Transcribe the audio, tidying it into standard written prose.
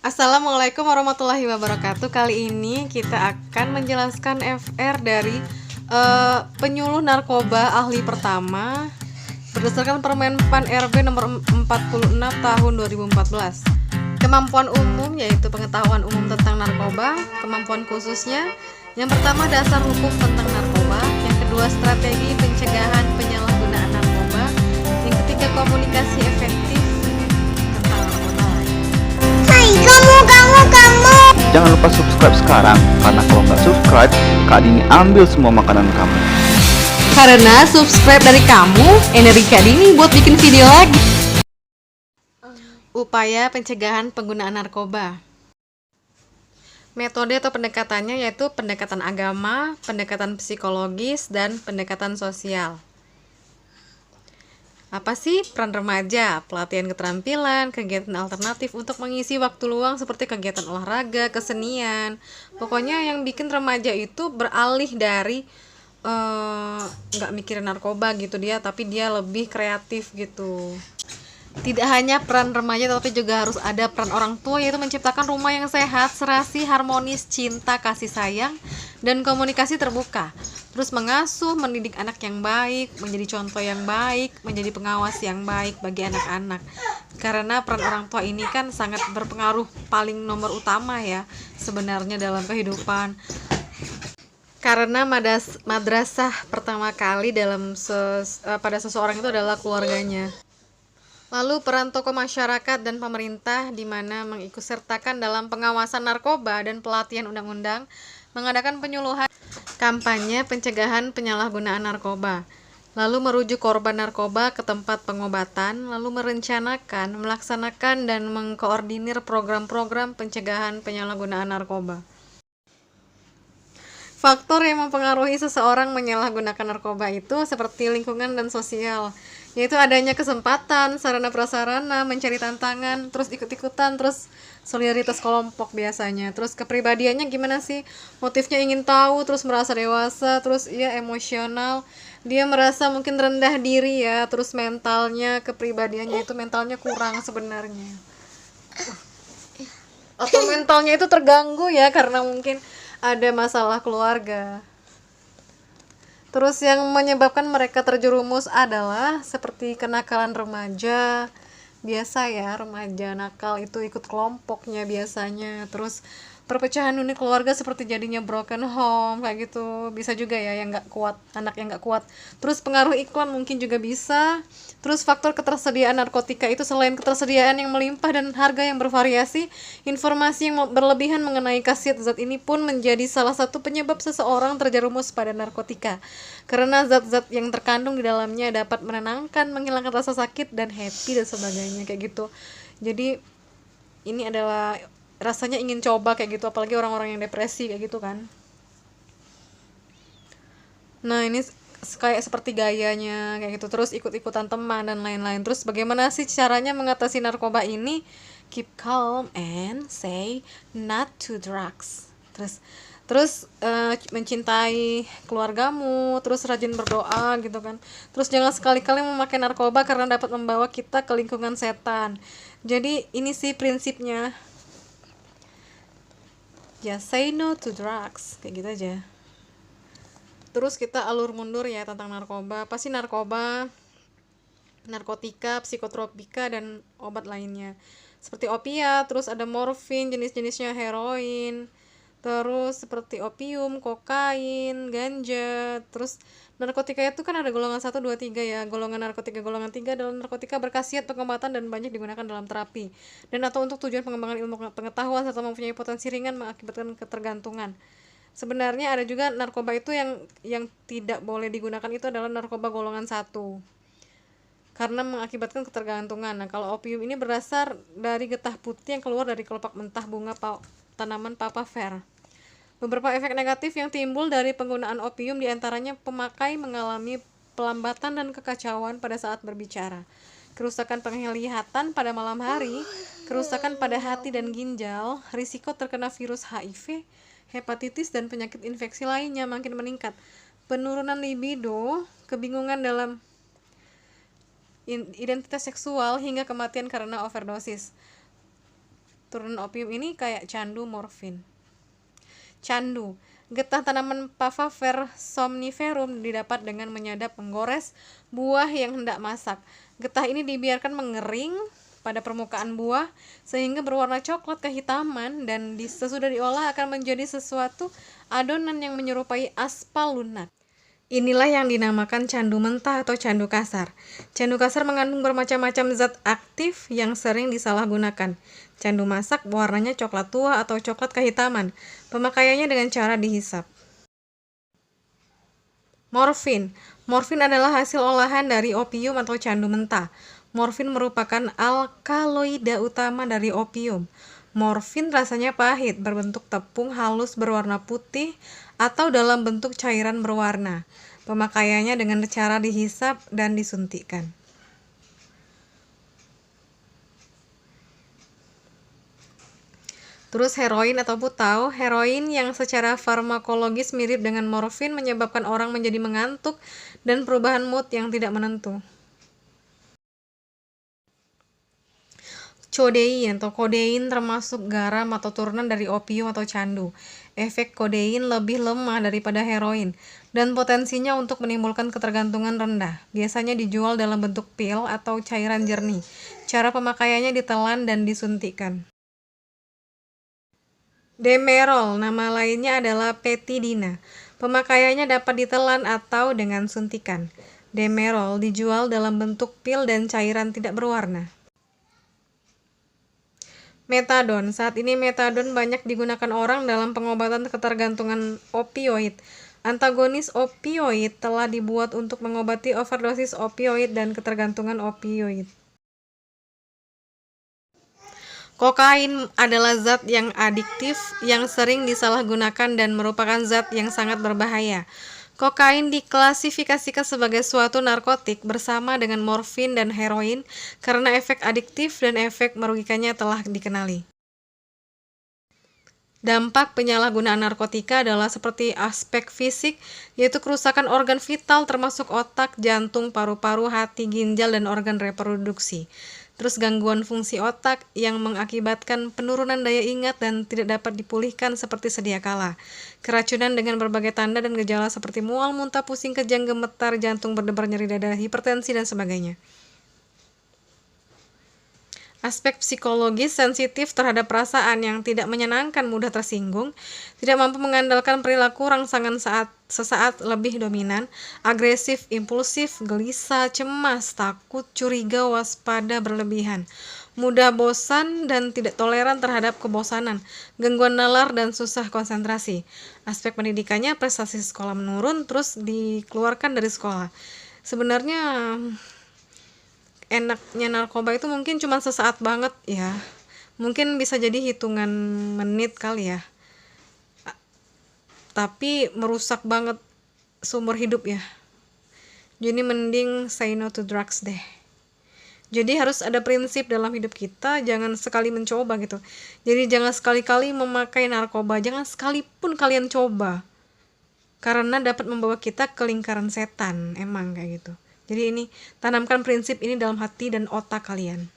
Assalamualaikum warahmatullahi wabarakatuh. Kali ini kita akan menjelaskan FR dari penyuluh narkoba ahli pertama berdasarkan Permen PAN RB nomor 46 tahun 2014. Kemampuan umum yaitu pengetahuan umum tentang narkoba, kemampuan khususnya yang pertama dasar hukum tentang narkoba, yang kedua strategi pencegahan penyalahgunaan narkoba, yang ketiga komunikasi efektif tentang narkoba. Hai kamu. Jangan lupa subscribe sekarang, karena kalau nggak subscribe, Kak Dini ambil semua makanan kamu. Karena subscribe dari kamu, energi Kak Dini buat bikin video lagi. Upaya pencegahan penggunaan narkoba. Metode atau pendekatannya yaitu pendekatan agama, pendekatan psikologis, dan pendekatan sosial. Apa sih peran remaja? Pelatihan keterampilan, kegiatan alternatif untuk mengisi waktu luang seperti kegiatan olahraga, kesenian. Pokoknya yang bikin remaja itu beralih dari nggak mikirin narkoba gitu dia, tapi dia lebih kreatif gitu. Tidak hanya peran remaja, tapi juga harus ada peran orang tua, yaitu menciptakan rumah yang sehat, serasi, harmonis, cinta, kasih sayang, dan komunikasi terbuka. Terus mengasuh, mendidik anak yang baik, menjadi contoh yang baik, menjadi pengawas yang baik bagi anak-anak. Karena peran orang tua ini kan sangat berpengaruh, paling nomor utama ya sebenarnya dalam kehidupan. Karena madrasah pertama kali pada seseorang itu adalah keluarganya. Lalu peran tokoh masyarakat dan pemerintah di mana mengikutsertakan dalam pengawasan narkoba dan pelatihan undang-undang, mengadakan penyuluhan, kampanye pencegahan penyalahgunaan narkoba, lalu merujuk korban narkoba ke tempat pengobatan, lalu merencanakan, melaksanakan, dan mengkoordinir program-program pencegahan penyalahgunaan narkoba. Faktor yang mempengaruhi seseorang menyalahgunakan narkoba itu seperti lingkungan dan sosial, yaitu adanya kesempatan, sarana prasarana, mencari tantangan, terus ikut-ikutan, terus solidaritas kelompok biasanya. Terus kepribadiannya gimana sih? Motifnya ingin tahu, terus merasa dewasa, terus ia emosional, dia merasa mungkin rendah diri ya, terus mentalnya, kepribadiannya itu mentalnya kurang sebenarnya. Atau mentalnya itu terganggu ya karena mungkin ada masalah keluarga. Terus yang menyebabkan mereka terjerumus adalah seperti kenakalan remaja. Biasa ya, remaja nakal itu ikut kelompoknya biasanya. Terus perpecahan unit keluarga seperti jadinya broken home kayak gitu. Bisa juga ya yang nggak kuat, anak yang nggak kuat. Terus pengaruh iklan mungkin juga bisa. Terus faktor ketersediaan narkotika itu selain ketersediaan yang melimpah dan harga yang bervariasi, informasi yang berlebihan mengenai khasiat zat ini pun menjadi salah satu penyebab seseorang terjerumus pada narkotika. Karena zat-zat yang terkandung di dalamnya dapat menenangkan, menghilangkan rasa sakit dan happy dan sebagainya kayak gitu. Jadi ini adalah rasanya ingin coba kayak gitu, apalagi orang-orang yang depresi kayak gitu kan. Nah ini kayak seperti gayanya kayak gitu, terus ikut-ikutan teman dan lain-lain. Terus bagaimana sih caranya mengatasi narkoba ini? Keep calm and say not to drugs. Terus mencintai keluargamu, terus rajin berdoa gitu kan. Terus jangan sekali-kali memakai narkoba karena dapat membawa kita ke lingkungan setan. Jadi ini sih prinsipnya. Ya, say no to drugs kayak gitu aja. Terus kita alur mundur ya tentang narkoba. Apa sih narkoba? Narkotika, psikotropika, dan obat lainnya. Seperti opiat, terus ada morfin, jenis-jenisnya heroin. Terus seperti opium, kokain, ganja. Terus narkotika itu kan ada golongan 1, 2, 3 ya. Golongan narkotika golongan 3 adalah narkotika berkhasiat pengobatan dan banyak digunakan dalam terapi dan atau untuk tujuan pengembangan ilmu pengetahuan serta mempunyai potensi ringan mengakibatkan ketergantungan. Sebenarnya ada juga narkoba itu yang tidak boleh digunakan, itu adalah narkoba golongan 1 karena mengakibatkan ketergantungan. Nah, kalau opium ini berasal dari getah putih yang keluar dari kelopak mentah bunga tanaman papaver. Beberapa efek negatif yang timbul dari penggunaan opium diantaranya pemakai mengalami pelambatan dan kekacauan pada saat berbicara, kerusakan penglihatan pada malam hari, kerusakan pada hati dan ginjal, risiko terkena virus HIV, hepatitis, dan penyakit infeksi lainnya makin meningkat, penurunan libido, kebingungan dalam identitas seksual, hingga kematian karena overdosis. Turunan opium ini kayak candu morfin. Candu, getah tanaman Papaver somniferum didapat dengan menyadap menggores buah yang hendak masak. Getah ini dibiarkan mengering pada permukaan buah sehingga berwarna coklat kehitaman, dan sesudah diolah akan menjadi sesuatu adonan yang menyerupai aspal lunak. Inilah yang dinamakan candu mentah atau candu kasar. Candu kasar mengandung bermacam-macam zat aktif yang sering disalahgunakan. Candu masak warnanya coklat tua atau coklat kehitaman. Pemakaiannya dengan cara dihisap. Morfin. Morfin adalah hasil olahan dari opium atau candu mentah. Morfin merupakan alkaloida utama dari opium. Morfin rasanya pahit, berbentuk tepung halus berwarna putih atau dalam bentuk cairan berwarna. Pemakaiannya dengan cara dihisap dan disuntikkan. Terus heroin atau putau. Heroin yang secara farmakologis mirip dengan morfin menyebabkan orang menjadi mengantuk dan perubahan mood yang tidak menentu. Codein atau kodein termasuk garam atau turunan dari opium atau candu. Efek kodein lebih lemah daripada heroin dan potensinya untuk menimbulkan ketergantungan rendah. Biasanya dijual dalam bentuk pil atau cairan jernih. Cara pemakaiannya ditelan dan disuntikkan. Demerol, nama lainnya adalah petidina. Pemakaiannya dapat ditelan atau dengan suntikan. Demerol dijual dalam bentuk pil dan cairan tidak berwarna. Metadon. Saat ini metadon banyak digunakan orang dalam pengobatan ketergantungan opioid. Antagonis opioid telah dibuat untuk mengobati overdosis opioid dan ketergantungan opioid. Kokain adalah zat yang adiktif yang sering disalahgunakan dan merupakan zat yang sangat berbahaya. Kokain diklasifikasikan sebagai suatu narkotik bersama dengan morfin dan heroin karena efek adiktif dan efek merugikannya telah dikenali. Dampak penyalahgunaan narkotika adalah seperti aspek fisik, yaitu kerusakan organ vital termasuk otak, jantung, paru-paru, hati, ginjal, dan organ reproduksi. Terus gangguan fungsi otak yang mengakibatkan penurunan daya ingat dan tidak dapat dipulihkan seperti sedia kala. Keracunan dengan berbagai tanda dan gejala seperti mual, muntah, pusing, kejang, gemetar, jantung berdebar, nyeri dada, hipertensi, dan sebagainya. Aspek psikologis sensitif terhadap perasaan yang tidak menyenangkan, mudah tersinggung, tidak mampu mengandalkan perilaku rangsangan sesaat lebih dominan, agresif, impulsif, gelisah, cemas, takut, curiga, waspada, berlebihan, mudah bosan dan tidak toleran terhadap kebosanan, gangguan nalar dan susah konsentrasi. Aspek pendidikannya, prestasi sekolah menurun, terus dikeluarkan dari sekolah. Sebenarnya enaknya narkoba itu mungkin cuma sesaat banget ya, mungkin bisa jadi hitungan menit kali ya, tapi merusak banget seumur hidup ya. Jadi mending say no to drugs deh. Jadi harus ada prinsip dalam hidup kita, jangan sekali mencoba gitu. Jadi jangan sekali-kali memakai narkoba, jangan sekalipun kalian coba, karena dapat membawa kita ke lingkaran setan, emang kayak gitu. Jadi ini, tanamkan prinsip ini dalam hati dan otak kalian.